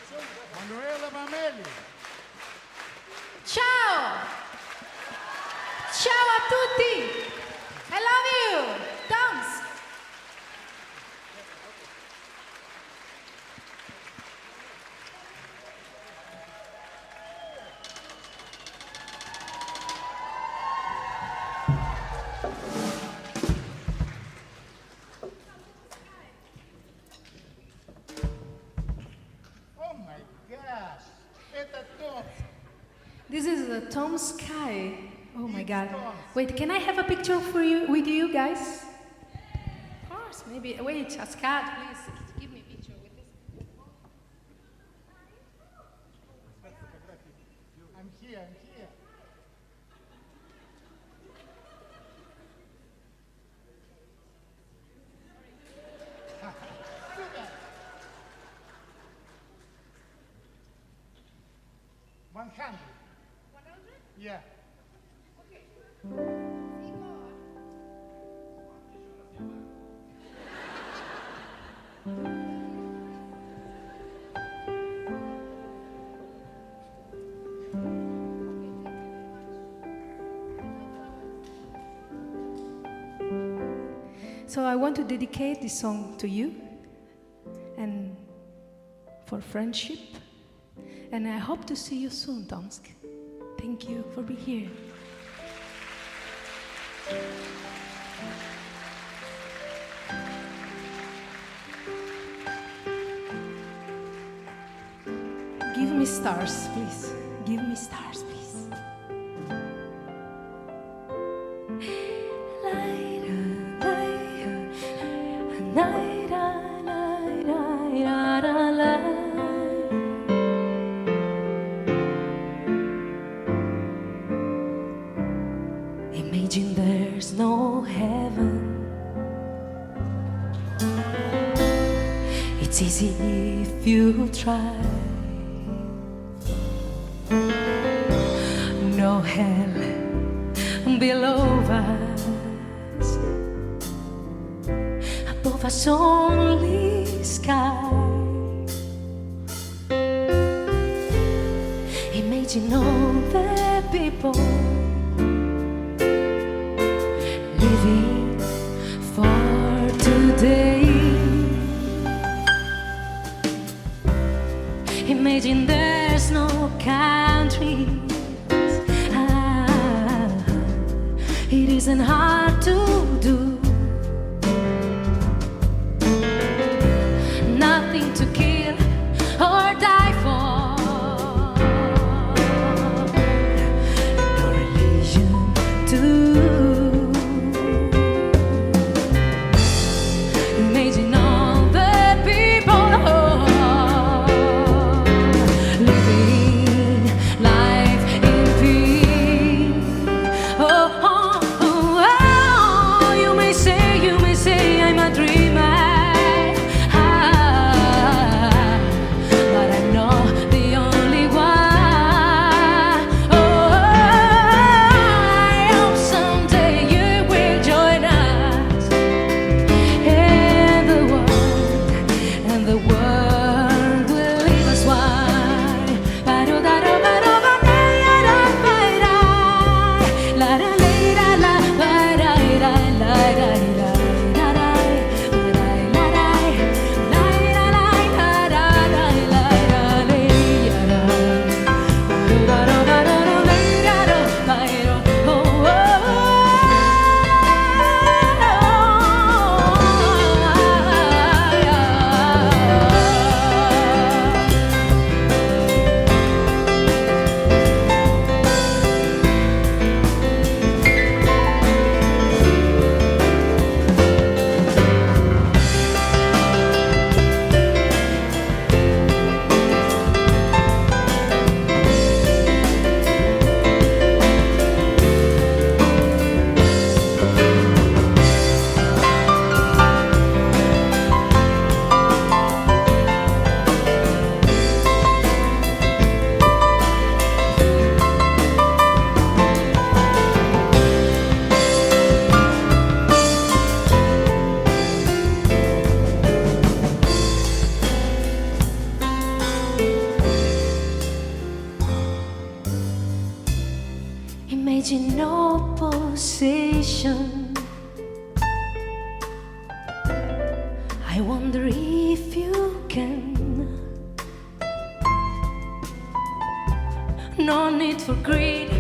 Manuela Mameli. Ciao! Ciao a tutti! I love you! Dance! Oh my gosh. Это Том. This is Tom Sky. Oh my It's god. Tom. Wait, can I have a picture for you with you guys? Of course, maybe. Wait, Ascad, please give me a picture with this. I'm here, I'm here. Super. 100. 100? Yeah. So I want to dedicate this song to you and for friendship. And I hope to see you soon, Tomsk. Thank you for being here. Give me stars, please. Give me stars, please. Imagine there's no heaven. It's easy if you try. No hell below us, above us only sky. Imagine all the people living for today. Imagine there's no countries. It isn't hard to do. Nothing to kill or die for. No religion too. Imagine all the people living life in peace. You may say I'm a dreamer. imagine opposition. I wonder if you can. No need for greed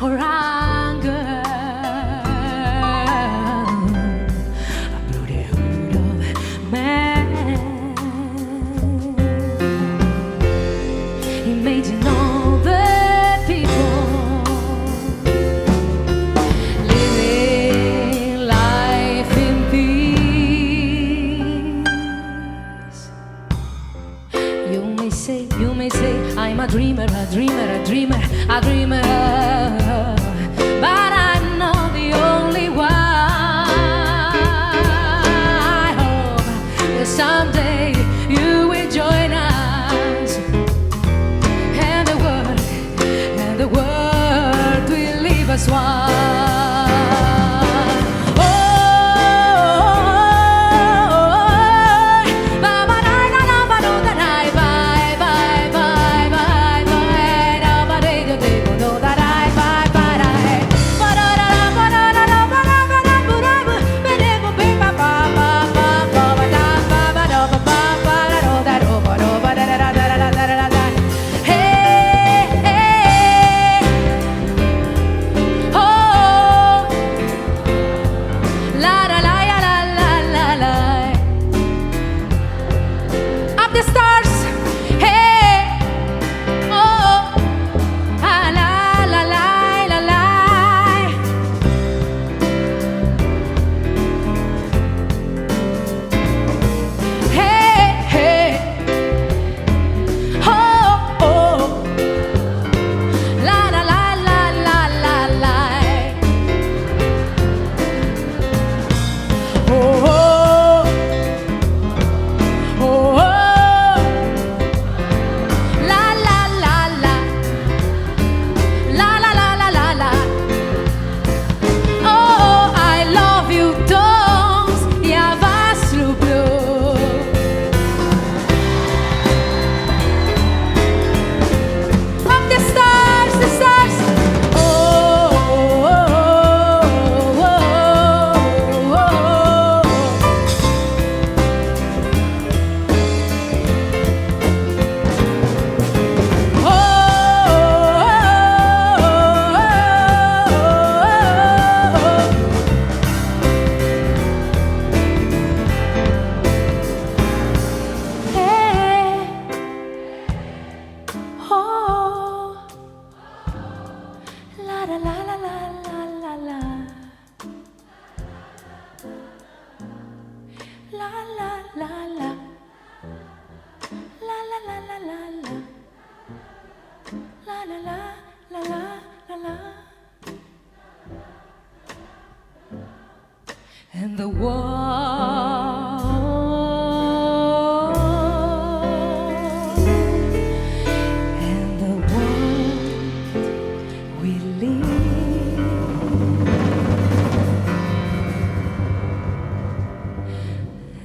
or anger. Brotherhood of man. Imagine all the people living life in peace. You may say, I'm a dreamer, a dreamer, a dreamer, a dreamer. But I'm not the only one. I hope that someday you will join us, and the world will leave us one. And the world will live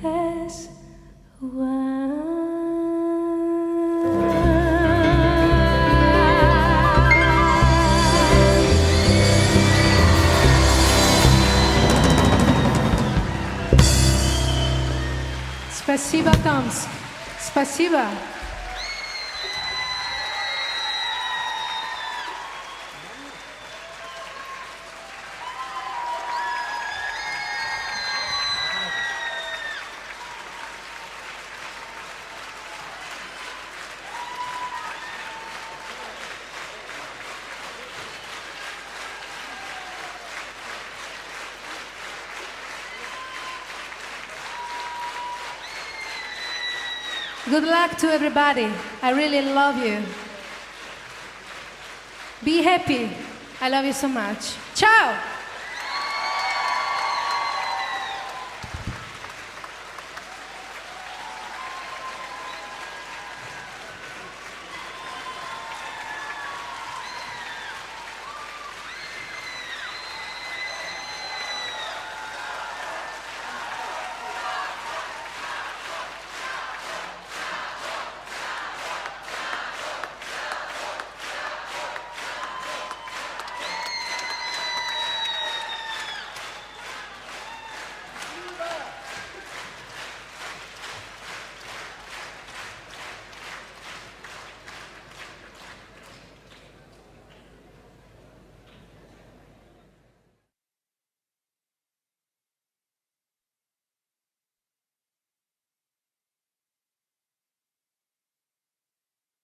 as one. Спасибо, Томск. Спасибо. Good luck to everybody. I really love you. Be happy. I love you so much. Ciao!